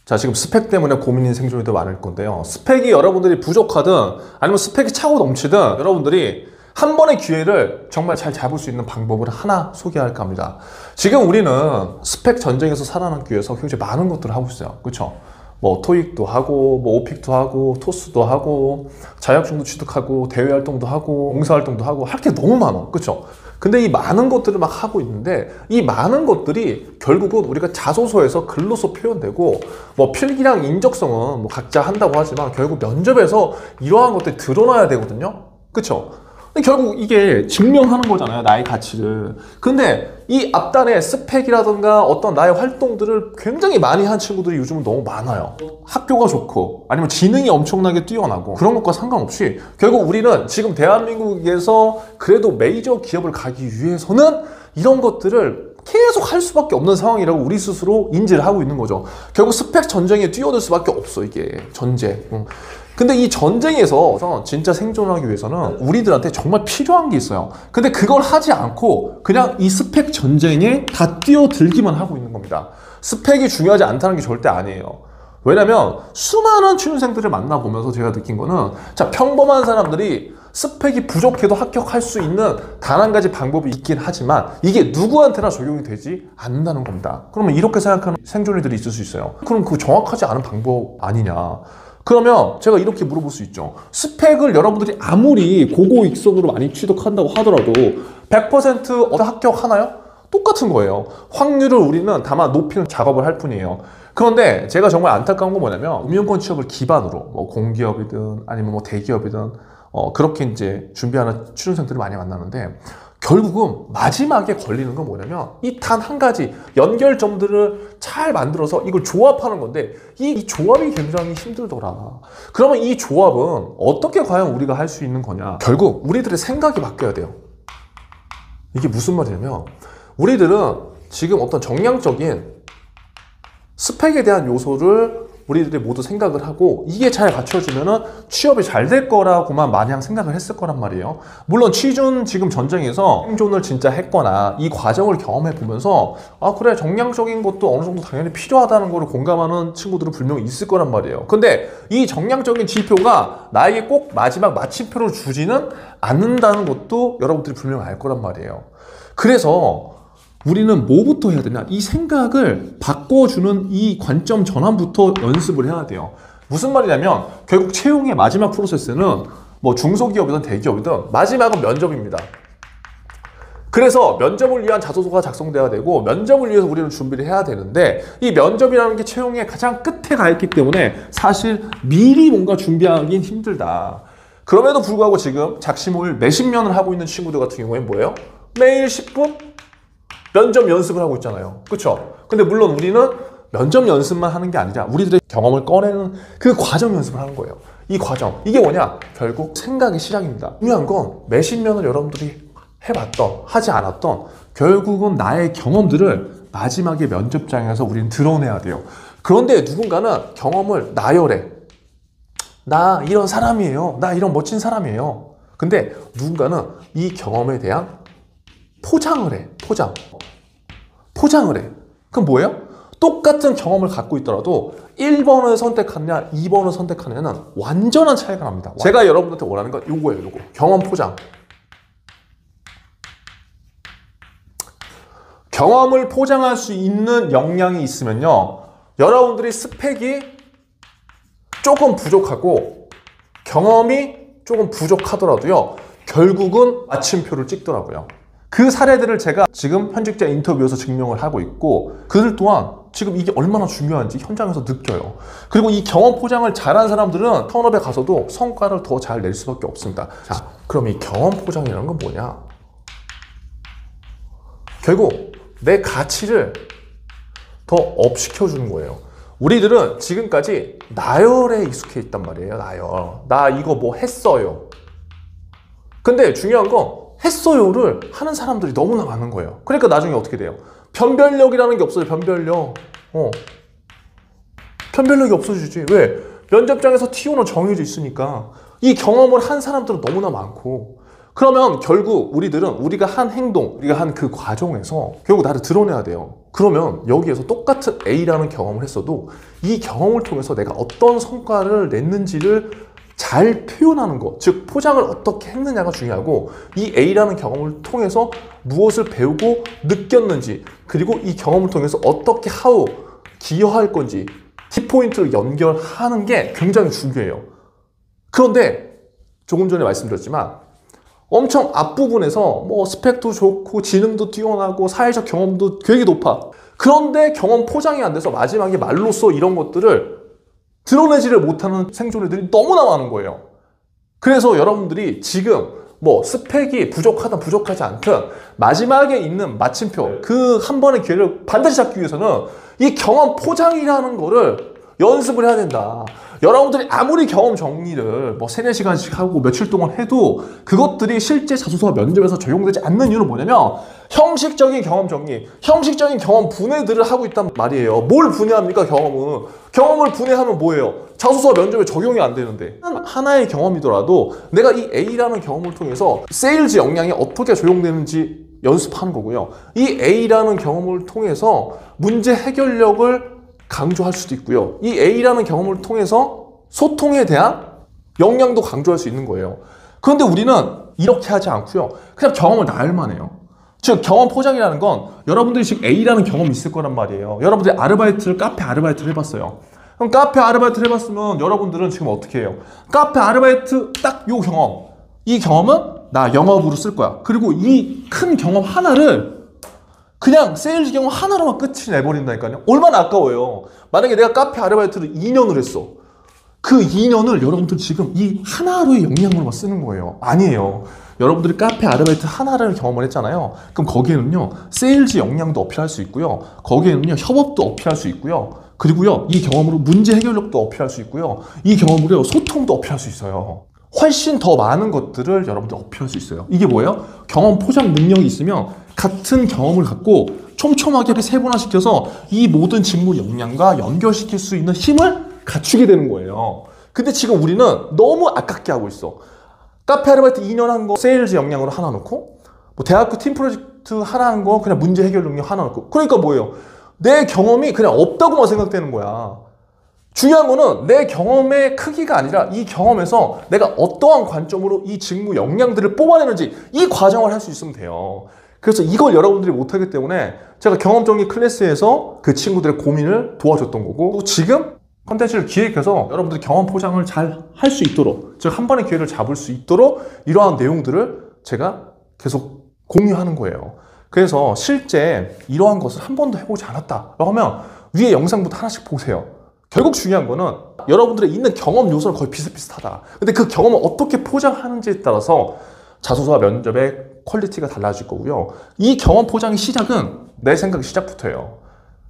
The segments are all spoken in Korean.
자, 지금 스펙 때문에 고민인 생존이도 많을 건데요. 스펙이 여러분들이 부족하든 아니면 스펙이 차고 넘치든 여러분들이 한 번의 기회를 정말 잘 잡을 수 있는 방법을 하나 소개할까 합니다. 지금 우리는 스펙 전쟁에서 살아남기 위해서 굉장히 많은 것들을 하고 있어요. 그렇죠? 뭐 토익도 하고 뭐 오픽도 하고 토스도 하고 자격증도 취득하고 대외 활동도 하고 봉사 활동도 하고 할 게 너무 많아. 그렇죠? 근데 이 많은 것들을 막 하고 있는데 이 많은 것들이 결국은 우리가 자소서에서 글로서 표현되고 뭐 필기랑 인적성은 뭐 각자 한다고 하지만 결국 면접에서 이러한 것들이 드러나야 되거든요. 그렇죠? 결국 이게 증명하는 거잖아요, 나의 가치를. 근데 이 앞단에 스펙이라든가 어떤 나의 활동들을 굉장히 많이 한 친구들이 요즘은 너무 많아요. 학교가 좋고 아니면 지능이 엄청나게 뛰어나고 그런 것과 상관없이 결국 우리는 지금 대한민국에서 그래도 메이저 기업을 가기 위해서는 이런 것들을 계속 할 수밖에 없는 상황이라고 우리 스스로 인지를 하고 있는 거죠. 결국 스펙 전쟁에 뛰어들 수밖에 없어, 이게 전쟁. 근데 이 전쟁에서 진짜 생존하기 위해서는 우리들한테 정말 필요한 게 있어요. 근데 그걸 하지 않고 그냥 이 스펙 전쟁에 다 뛰어들기만 하고 있는 겁니다. 스펙이 중요하지 않다는 게 절대 아니에요. 왜냐면 수많은 취준생들을 만나보면서 제가 느낀 거는 자, 평범한 사람들이 스펙이 부족해도 합격할 수 있는 단 한 가지 방법이 있긴 하지만 이게 누구한테나 적용이 되지 않는다는 겁니다. 그러면 이렇게 생각하는 생존이들이 있을 수 있어요. 그럼 그거 정확하지 않은 방법 아니냐. 그러면 제가 이렇게 물어볼 수 있죠. 스펙을 여러분들이 아무리 고고익선으로 많이 취득한다고 하더라도 100% 합격하나요? 똑같은 거예요. 확률을 우리는 다만 높이는 작업을 할 뿐이에요. 그런데 제가 정말 안타까운 건 뭐냐면 임용권 취업을 기반으로 뭐 공기업이든 아니면 뭐 대기업이든 그렇게 이제 준비하는 취준생들을 많이 만나는데 결국은 마지막에 걸리는 건 뭐냐면 이 단 한 가지 연결점들을 잘 만들어서 이걸 조합하는 건데 이 조합이 굉장히 힘들더라. 그러면 이 조합은 어떻게 과연 우리가 할 수 있는 거냐? 결국 우리들의 생각이 바뀌어야 돼요. 이게 무슨 말이냐면 우리들은 지금 어떤 정량적인 스펙에 대한 요소를 우리들이 모두 생각을 하고 이게 잘 갖춰지면은 취업이 잘 될 거라고만 마냥 생각을 했을 거란 말이에요. 물론 취준 지금 전쟁에서 생존을 진짜 했거나 이 과정을 경험해 보면서 아 그래 정량적인 것도 어느 정도 당연히 필요하다는 거를 공감하는 친구들은 분명히 있을 거란 말이에요. 근데 이 정량적인 지표가 나에게 꼭 마지막 마침표를 주지는 않는다는 것도 여러분들이 분명히 알 거란 말이에요. 그래서 우리는 뭐부터 해야 되냐? 이 생각을 바꿔주는 이 관점 전환부터 연습을 해야 돼요. 무슨 말이냐면 결국 채용의 마지막 프로세스는 뭐 중소기업이든 대기업이든 마지막은 면접입니다. 그래서 면접을 위한 자소서가 작성돼야 되고 면접을 위해서 우리는 준비를 해야 되는데 이 면접이라는 게 채용의 가장 끝에 가 있기 때문에 사실 미리 뭔가 준비하긴 힘들다. 그럼에도 불구하고 지금 작심을 몇십 년을 하고 있는 친구들 같은 경우에는 뭐예요? 매일 10분? 면접 연습을 하고 있잖아요. 그렇죠? 근데 물론 우리는 면접 연습만 하는 게 아니라 우리들의 경험을 꺼내는 그 과정 연습을 하는 거예요. 이 과정. 이게 뭐냐? 결국 생각의 시작입니다. 중요한 건 몇십 년을 여러분들이 해봤던, 하지 않았던 결국은 나의 경험들을 마지막에 면접장에서 우리는 드러내야 돼요. 그런데 누군가는 경험을 나열해. 나 이런 사람이에요. 나 이런 멋진 사람이에요. 근데 누군가는 이 경험에 대한 포장을 해. 포장을 해. 그럼 뭐예요? 똑같은 경험을 갖고 있더라도 1번을 선택하느냐 2번을 선택하느냐는 완전한 차이가 납니다. 제가 여러분한테 원하는 건 요거예요. 요거. 경험 포장. 경험을 포장할 수 있는 역량이 있으면요 여러분들이 스펙이 조금 부족하고 경험이 조금 부족하더라도요 결국은 마침표를 찍더라고요. 그 사례들을 제가 지금 현직자 인터뷰에서 증명을 하고 있고 그들 또한 지금 이게 얼마나 중요한지 현장에서 느껴요. 그리고 이 경험 포장을 잘한 사람들은 턴업에 가서도 성과를 더 잘 낼 수밖에 없습니다. 자, 그럼 이 경험 포장이라는 건 뭐냐? 결국 내 가치를 더 업시켜주는 거예요. 우리들은 지금까지 나열에 익숙해 있단 말이에요. 나열. 나 이거 뭐 했어요. 근데 중요한 건 했어요를 하는 사람들이 너무나 많은 거예요. 그러니까 나중에 어떻게 돼요? 변별력이라는 게 없어요. 변별력. 변별력이 없어지지. 왜? 면접장에서 T1은 정해져 있으니까. 이 경험을 한 사람들은 너무나 많고 그러면 결국 우리들은 우리가 한 행동, 우리가 한 그 과정에서 결국 나를 드러내야 돼요. 그러면 여기에서 똑같은 A라는 경험을 했어도 이 경험을 통해서 내가 어떤 성과를 냈는지를 잘 표현하는 것, 즉 포장을 어떻게 했느냐가 중요하고, 이 A라는 경험을 통해서 무엇을 배우고 느꼈는지, 그리고 이 경험을 통해서 어떻게 기여할 건지 T포인트를 연결하는 게 굉장히 중요해요. 그런데 조금 전에 말씀드렸지만 엄청 앞부분에서 뭐 스펙도 좋고 지능도 뛰어나고 사회적 경험도 되게 높아. 그런데 경험 포장이 안 돼서 마지막에 말로써 이런 것들을 드러내지를 못하는 생존자들이 너무나 많은 거예요. 그래서 여러분들이 지금 뭐 스펙이 부족하든 부족하지 않든 마지막에 있는 마침표, 그 한 번의 기회를 반드시 잡기 위해서는 이 경험 포장이라는 거를 연습을 해야 된다. 여러분들이 아무리 경험 정리를 뭐 3, 4시간씩 하고 며칠 동안 해도 그것들이 실제 자소서와 면접에서 적용되지 않는 이유는 뭐냐면 형식적인 경험 정리, 형식적인 경험 분해들을 하고 있단 말이에요. 뭘 분해합니까, 경험은? 경험을 분해하면 뭐예요? 자소서와 면접에 적용이 안 되는데. 하나의 경험이더라도 내가 이 A라는 경험을 통해서 세일즈 역량이 어떻게 적용되는지 연습하는 거고요. 이 A라는 경험을 통해서 문제 해결력을 강조할 수도 있고요. 이 A라는 경험을 통해서 소통에 대한 역량도 강조할 수 있는 거예요. 그런데 우리는 이렇게 하지 않고요. 그냥 경험을 나열만 해요. 즉 경험 포장이라는 건 여러분들이 지금 A라는 경험이 있을 거란 말이에요. 여러분들이 카페 아르바이트를 해봤어요. 그럼 카페 아르바이트를 해봤으면 여러분들은 지금 어떻게 해요? 카페 아르바이트 딱 요 경험, 이 경험은 나 영업으로 쓸 거야. 그리고 이 큰 경험 하나를 그냥 세일즈 경험 하나로만 끝이 내버린다니까요. 얼마나 아까워요. 만약에 내가 카페 아르바이트를 2년을 했어. 그 2년을 여러분들 지금 이 하나로의 역량으로만 쓰는 거예요. 아니에요. 여러분들이 카페 아르바이트 하나를 경험을 했잖아요. 그럼 거기에는요, 세일즈 역량도 어필할 수 있고요. 거기에는요, 협업도 어필할 수 있고요. 그리고요, 이 경험으로 문제 해결력도 어필할 수 있고요. 이 경험으로 소통도 어필할 수 있어요. 훨씬 더 많은 것들을 여러분들 어필할 수 있어요. 이게 뭐예요? 경험 포장 능력이 있으면 같은 경험을 갖고 촘촘하게 세분화시켜서 이 모든 직무 역량과 연결시킬 수 있는 힘을 갖추게 되는 거예요. 근데 지금 우리는 너무 아깝게 하고 있어. 카페 아르바이트 2년 한 거 세일즈 역량으로 하나 넣고, 뭐 대학교 팀 프로젝트 하나 한 거 그냥 문제 해결 능력 하나 넣고. 그러니까 뭐예요? 내 경험이 그냥 없다고만 생각되는 거야. 중요한 거는 내 경험의 크기가 아니라 이 경험에서 내가 어떠한 관점으로 이 직무 역량들을 뽑아내는지, 이 과정을 할 수 있으면 돼요. 그래서 이걸 여러분들이 못하기 때문에 제가 경험정리 클래스에서 그 친구들의 고민을 도와줬던 거고, 또 지금 컨텐츠를 기획해서 여러분들이 경험 포장을 잘 할 수 있도록, 즉 한 번의 기회를 잡을 수 있도록 이러한 내용들을 제가 계속 공유하는 거예요. 그래서 실제 이러한 것을 한 번도 해보지 않았다라고 하면 위에 영상부터 하나씩 보세요. 결국 중요한 거는 여러분들의 있는 경험 요소는 거의 비슷비슷하다. 근데 그 경험을 어떻게 포장하는지에 따라서 자소서와 면접의 퀄리티가 달라질 거고요. 이 경험 포장의 시작은 내 생각의 시작부터예요.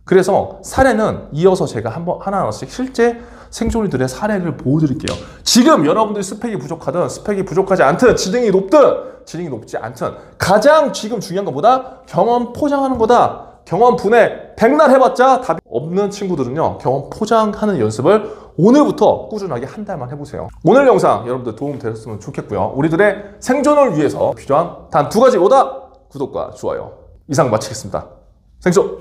그래서 사례는 이어서 제가 하나씩 실제 생존이들의 사례를 보여드릴게요. 지금 여러분들이 스펙이 부족하든 스펙이 부족하지 않든 지능이 높든 지능이 높지 않든 가장 지금 중요한 것보다 경험 포장하는 거다. 경험 분해 백날 해봤자 답이 없는 친구들은요, 경험 포장하는 연습을 오늘부터 꾸준하게 한 달만 해보세요. 오늘 영상 여러분들 도움 되셨으면 좋겠고요. 우리들의 생존을 위해서 필요한 단 2가지 오답, 구독과 좋아요. 이상 마치겠습니다. 생존!